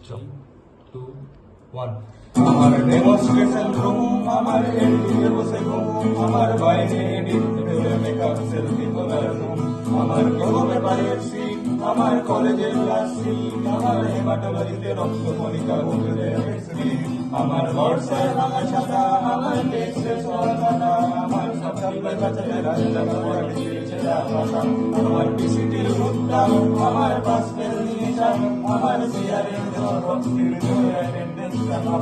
3, 2, 1 আমার demonstration room, আমার এলডিতে বসে ঘুম, আমার বাইরে এডিট ভেবে মেকআপ সেলফি তোলার রুম, আমার কোনো ব্যাপারের সিট, আমার কলেজের ক্লাস সিট, আমার হেমাটোলজিতে রক্ত কণিকা বদলে আমার বর্ষায় ভাঙা ছাতা, আমার ডেস্কের সোয়া কাটা, আমার সকালবেলা বাচ্চাদের রাস্তা বাবার ছেঁড়া পাতা, আমার পিসিটির ভুট্টা, আমার পাসপেল নিয়ে যান, আমার চেয়ারের দেওয়া ভক্তির জোরে অ্যাটেন্ডেন্স রাখা,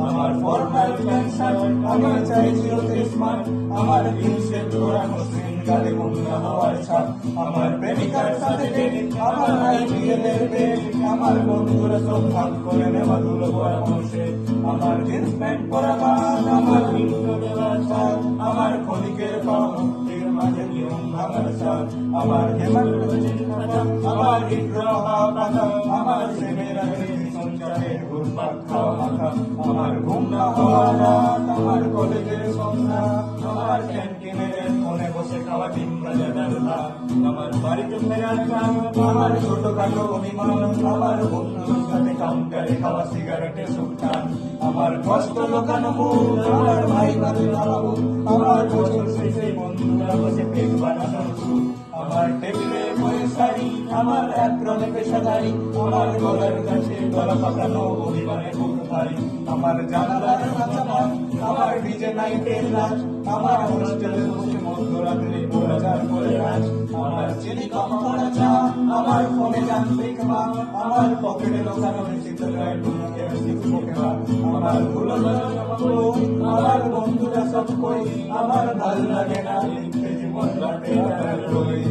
আমার ফর্মাল প্যান্ট শার্ট, আমার চাইছি হতে স্মার্ট, আমার ইনসেট করা মসৃণ গালে মন্দিরা হওয়ার ছাপ, আমার প্রেমিকার সাথে ডেট, আমার আইপিএল এর বেট, আমার বন্ধুরা সব ভাগ করে নেওয়া ধুলো পড়া মানুষে, আমার জিন্স প্যান্ট পরা বাদ, আমার উইন্ডো দেওয়া ছাদ, আমার ক্ষণিকের পাওয়া মুক্তির মাঝে নিয়ম ভাঙার সাদ, আমার হেমাটোলজির খাতা, আমার ইগ্রহা পাতা, আমার সেমের আগে সঞ্চারের ঘুরপাক খাওয়া মাথা, আমার ঘুম না হওয়া রাত, আমার কলেজের সন্ধ্যা, আমার ক্যান্টিনের ফোনে বসে খাওয়া ডিম ভাজা ডালনা, আমার বাড়িতে ফেরার গান, আমার ছোটখাটো অভিমান, আমার বন্ধুর সাথে কাউন্টারে খাওয়া সিগারেটের সুটান, আমার কষ্ট লোকানো মুখ, আমার ভাই বাদুলা বাবু, আমার বছর শেষে বন্ধুরা বসে পেট বানানোর সুখ, আমার টেবিলে বই শাড়ি, আমার অ্যাপ্রনে পেশাদারি, আমার গলার কাছে গলা পাকানো অভিমানের বুক ভারী, আমার জানালার কাঁচা পান, আমার ডিজে নাইটের নাচ, আমার হোস্টেলে বসে মধ্যরাত্রে বোরাজার করে আজ, আমার চিনি কম করা চা, আমার ফোনে যান্ত্রিক মা, আমার পকেটে লোকানো শীতলায় ডুমুকে শিখবো আমার ধুলো বই, আমার বন্ধুরা সব কই, আমার ভাল লাগে না লিখতে জীবন রাতে রই।